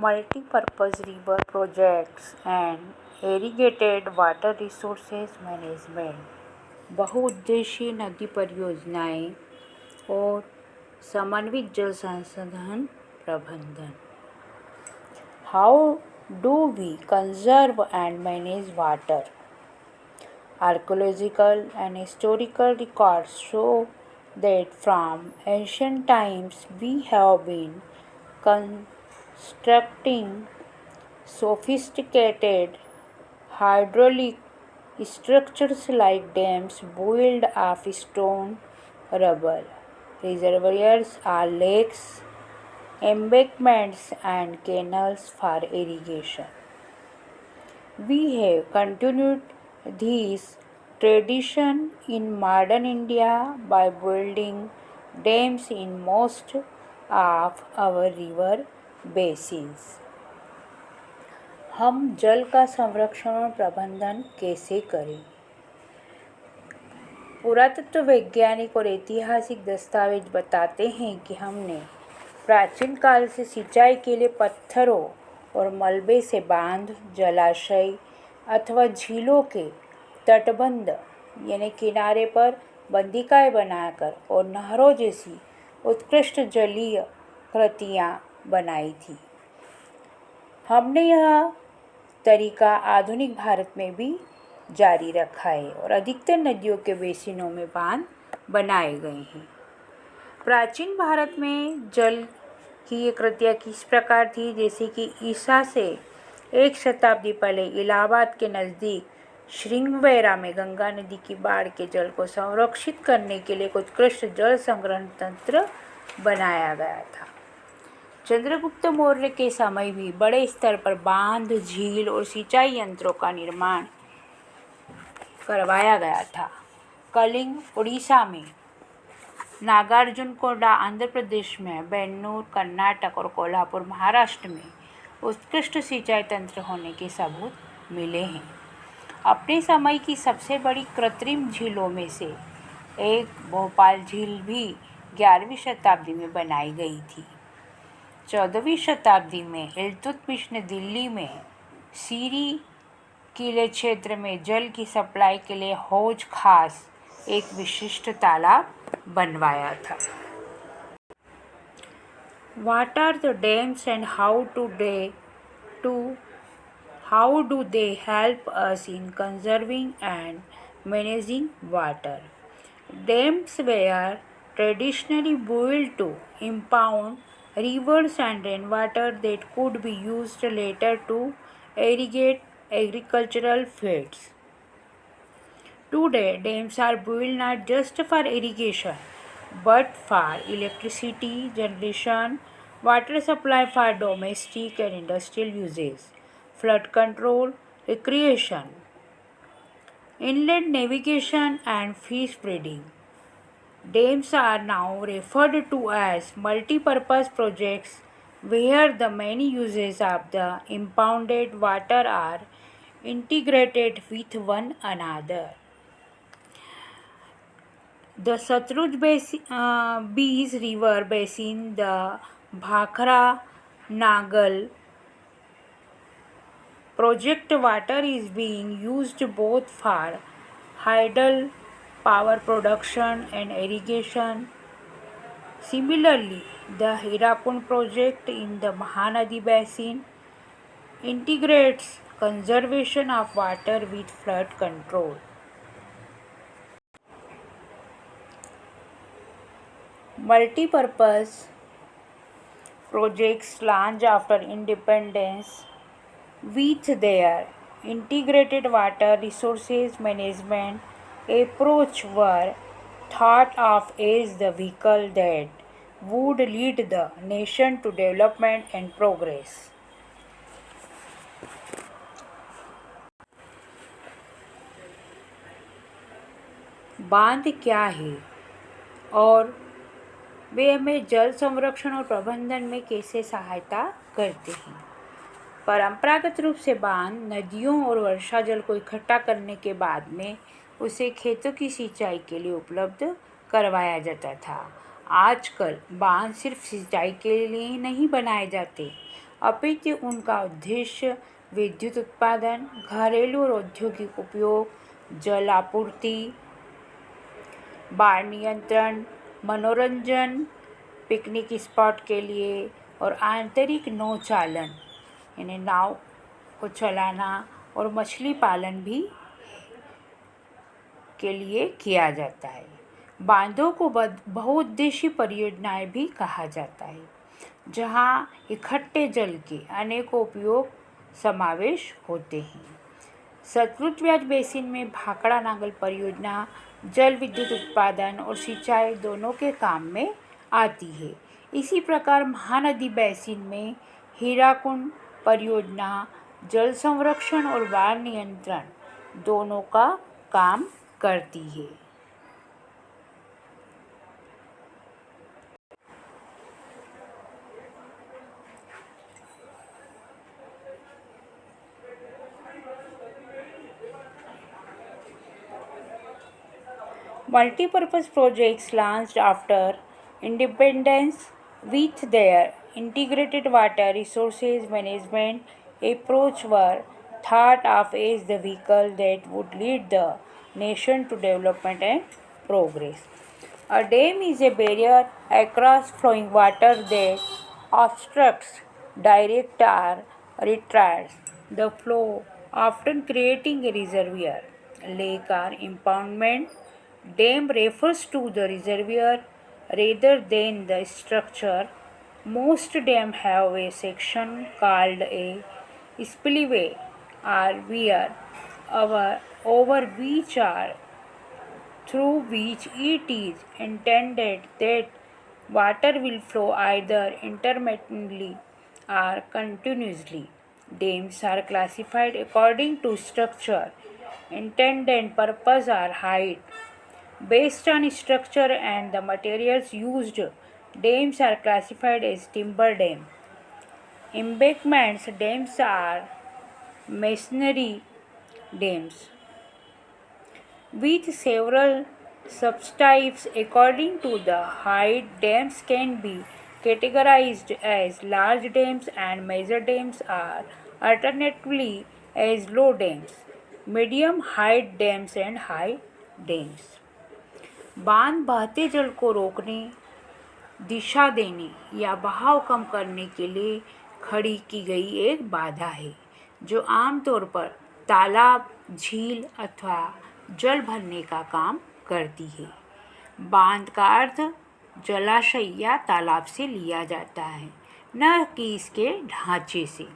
Multi-purpose river projects and irrigated water resources management, बहुउद्देशीय नदी परियोजनाएं और समन्वित जल संसाधन प्रबंधन. How do we conserve and manage water? Archaeological and historical records show that from ancient times we have been constructing sophisticated hydraulic structures like dams built of stone, rubble. Reservoirs are lakes, embankments, and canals for irrigation. We have continued this tradition in modern India by building dams in most of our river basins. हम जल का संरक्षण और प्रबंधन कैसे करें? पुरातत्व वैज्ञानिक और ऐतिहासिक दस्तावेज बताते हैं कि हमने प्राचीन काल से सिंचाई के लिए पत्थरों और मलबे से बांध, जलाशय अथवा झीलों के तटबंध यानी किनारे पर बंदिकाएं बनाकर और नहरों जैसी उत्कृष्ट जलीय कृतियाँ बनाई थी. हमने यह तरीका आधुनिक भारत में भी जारी रखा है और अधिकतर नदियों के बेसिनों में बांध बनाए गए हैं. प्राचीन भारत में जल की ये कृतियाँ किस प्रकार थी, जैसे कि ईसा से 1 शताब्दी पहले इलाहाबाद के नज़दीक श्रृंगबेरा में गंगा नदी की बाढ़ के जल को संरक्षित करने के लिए एक उत्कृष्ट जल संग्रहण तंत्र बनाया गया था. चंद्रगुप्त मौर्य के समय भी बड़े स्तर पर बांध, झील और सिंचाई यंत्रों का निर्माण करवाया गया था. कलिंग उड़ीसा में, नागार्जुनकोंडा आंध्र प्रदेश में, बेन्नूर कर्नाटक और कोल्हापुर महाराष्ट्र में उत्कृष्ट सिंचाई तंत्र होने के सबूत मिले हैं. अपने समय की सबसे बड़ी कृत्रिम झीलों में से एक भोपाल झील भी 11वीं शताब्दी में बनाई गई थी. 14वीं शताब्दी में इल्तुतमिश ने दिल्ली में सीरी किले क्षेत्र में जल की सप्लाई के लिए हौज खास एक विशिष्ट तालाब बनवाया था. What are the dams and how do they help us in conserving and managing water? Dams were traditionally built to impound rivers and rainwater that could be used later to irrigate agricultural fields. Today, dams are built not just for irrigation but for electricity generation, water supply for domestic and industrial uses, flood control, recreation, inland navigation, and fish breeding. Dams are now referred to as multi-purpose projects where the many uses of the impounded water are integrated with one another. The Satluj Bees River Basin, the Bhakra Nagal project water is being used both for tidal power production and irrigation. Similarly, the Hirapun project in the Mahanadi Basin integrates conservation of water with flood control. Multi-purpose projects launched after independence with their integrated water resources management approach were thought of as the vehicle that would lead the nation to development and progress. बांध क्या है और वे हमें जल संरक्षण और प्रबंधन में कैसे सहायता करते हैं? परंपरागत रूप से बांध नदियों और वर्षा जल को इकट्ठा करने के बाद में उसे खेतों की सिंचाई के लिए उपलब्ध करवाया जाता था. आजकल बांध सिर्फ सिंचाई के लिए ही नहीं बनाए जाते, अपितु उनका उद्देश्य विद्युत उत्पादन, घरेलू और औद्योगिक उपयोग, जल आपूर्ति, बाढ़ नियंत्रण, मनोरंजन, पिकनिक स्पॉट के लिए और आंतरिक नौचालन यानी नाव को चलाना और मछली पालन भी के लिए किया जाता है। बांधों को बहुउद्देशीय परियोजनाएं भी कहा जाता है, जहां इकट्ठे जल के अनेकों उपयोग समावेश होते हैं। सतलुज ब्याज बेसिन में भाखड़ा नांगल परियोजना जल विद्युत उत्पादन और सिंचाई दोनों के काम में आती है। इसी प्रकार महानदी बेसिन में हीराकुंड परियोजना जल संरक्षण और बाढ़ नियंत्रण दोनों का काम करती है। Multi-purpose projects launched after independence with their integrated water resources management approach were thought of as the vehicle that would lead the nation to development and progress. A dam is a barrier across flowing water that obstructs, direct or retards the flow, often creating a reservoir, lake or impoundment. Dam refers to the reservoir rather than the structure. Most dams have a section called a spillway or weir over which or through which it is intended that water will flow either intermittently or continuously. Dams are classified according to structure, intent and purpose or height. Based on structure and the materials used, dams are classified as timber dam. Embankments dams are masonry dams with several subtypes according to the height. Dams can be categorized as large dams and major dams, or alternatively as low dams, medium height dams and high dams. बांध बहते जल को रोकने, दिशा देने या बहाव कम करने के लिए खड़ी की गई एक बाधा है, जो आमतौर पर तालाब, झील अथवा जल भरने का काम करती है। बांध का अर्थ जलाशय या तालाब से लिया जाता है, न कि इसके ढांचे से।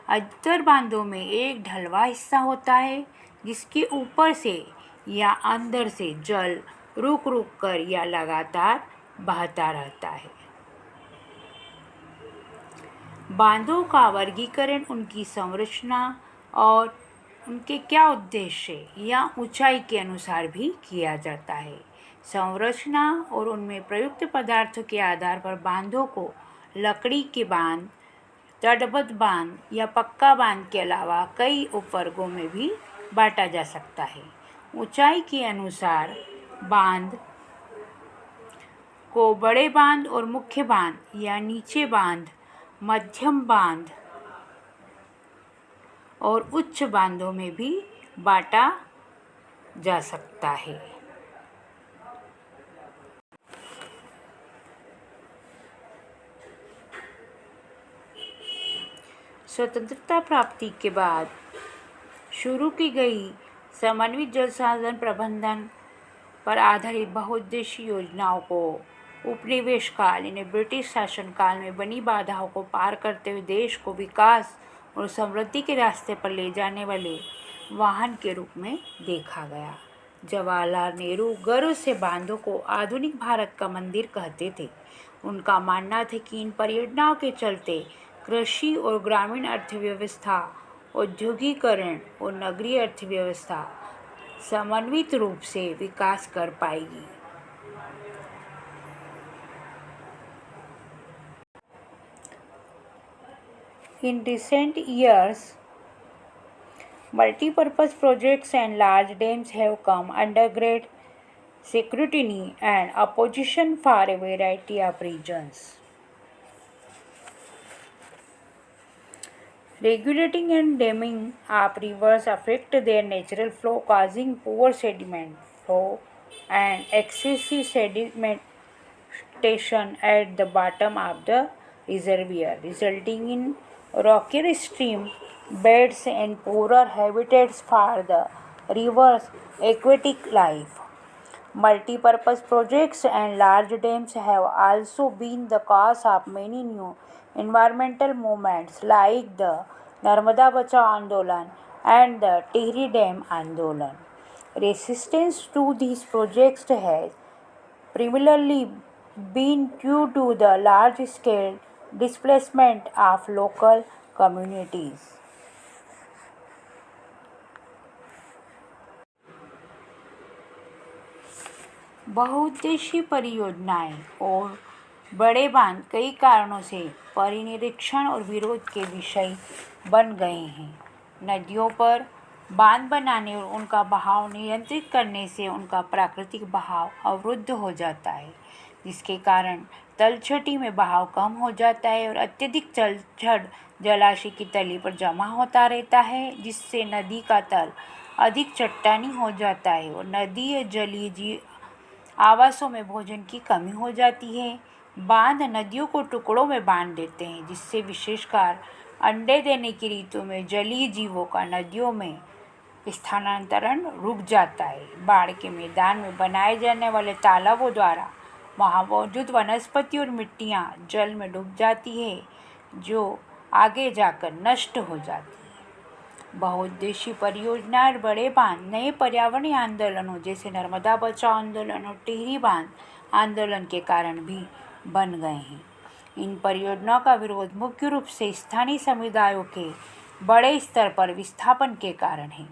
अधिकतर बांधों में एक ढलवा हिस्सा होता है, जिसके ऊपर से या अंदर से जल रुक रुक कर या लगातार बहता रहता है। बांधों का वर्गीकरण उनकी संरचना और उनके क्या उद्देश्य या ऊंचाई के अनुसार भी किया जाता है। संरचना और उनमें प्रयुक्त पदार्थों के आधार पर बांधों को लकड़ी के बांध, तटबद्ध बांध या पक्का बांध के अलावा कई उपवर्गों में भी बांटा जा सकता है। ऊंचाई के अनुसार बांध को बड़े बांध और मुख्य बांध या नीचे बांध, मध्यम बांध और उच्च बांधों में भी बांटा जा सकता है। स्वतंत्रता प्राप्ति के बाद शुरू की गई समन्वित जल संसाधन प्रबंधन पर आधारित बहुउद्देशीय योजनाओं को उपनिवेश काल यानी ब्रिटिश शासनकाल में बनी बाधाओं को पार करते हुए देश को विकास और समृद्धि के रास्ते पर ले जाने वाले वाहन के रूप में देखा गया। जवाहरलाल नेहरू गर्व से बांधों को आधुनिक भारत का मंदिर कहते थे। उनका मानना था कि इन परियोजनाओं के चलते कृषि और ग्रामीण अर्थव्यवस्था, औद्योगिकरण और नगरीय अर्थव्यवस्था समन्वित रूप से विकास कर पाएगी। In recent years, multi-purpose projects and large dams have come under great scrutiny and opposition for a variety of reasons. Regulating and damming up rivers affect their natural flow, causing poor sediment flow and excessive sedimentation at the bottom of the reservoir, resulting in rockier stream beds and poorer habitats for the river's aquatic life. Multi-purpose projects and large dams have also been the cause of many new environmental movements like the Narmada Bachao Andolan and the Tehri Dam Andolan. Resistance to these projects has primarily been due to the large-scale displacement of local communities. बहुउद्देशीय परियोजनाएं और बड़े बांध कई कारणों से परिनिरीक्षण और विरोध के विषय बन गए हैं। नदियों पर बांध बनाने और उनका बहाव नियंत्रित करने से उनका प्राकृतिक बहाव अवरुद्ध हो जाता है, जिसके कारण तलछटी में बहाव कम हो जाता है और अत्यधिक जलछड़ जलाशय की तली पर जमा होता रहता है, जिससे नदी का तल अधिक चट्टानी हो जाता है और नदी और जलीय जीव आवासों में भोजन की कमी हो जाती है। बांध नदियों को टुकड़ों में बांध देते हैं, जिससे विशेषकर अंडे देने की ऋतु में जलीय जीवों का नदियों में स्थानांतरण रुक जाता है। बाढ़ के मैदान में बनाए जाने वाले तालाबों द्वारा वहाँ मौजूद वनस्पति और मिट्टियाँ जल में डूब जाती है, जो आगे जाकर नष्ट हो जाती है। बहुउद्देशीय परियोजनाएं और बड़े बांध नए पर्यावरणीय आंदोलनों जैसे नर्मदा बचाओ आंदोलन और टिहरी बांध आंदोलन के कारण भी बन गए हैं। इन परियोजनाओं का विरोध मुख्य रूप से स्थानीय समुदायों के बड़े स्तर पर विस्थापन के कारण है।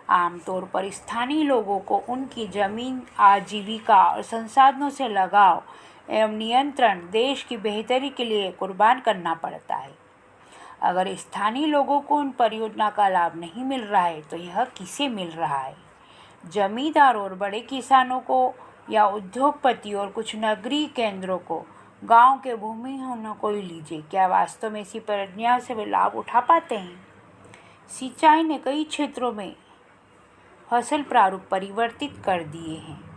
आमतौर पर स्थानीय लोगों को उनकी जमीन, आजीविका और संसाधनों से लगाव एवं नियंत्रण देश की बेहतरी के लिए कुर्बान करना पड़ता है। अगर स्थानीय लोगों को उन परियोजना का लाभ नहीं मिल रहा है तो यह किसे मिल रहा है? जमींदारों और बड़े किसानों को, या उद्योगपति और कुछ नगरीय केंद्रों को? गांव के भूमिहीनों को ही लीजिए, क्या वास्तव में इसी परियोजनाओं से वे लाभ उठा पाते हैं? सिंचाई ने कई क्षेत्रों में फसल प्रारूप परिवर्तित कर दिए हैं।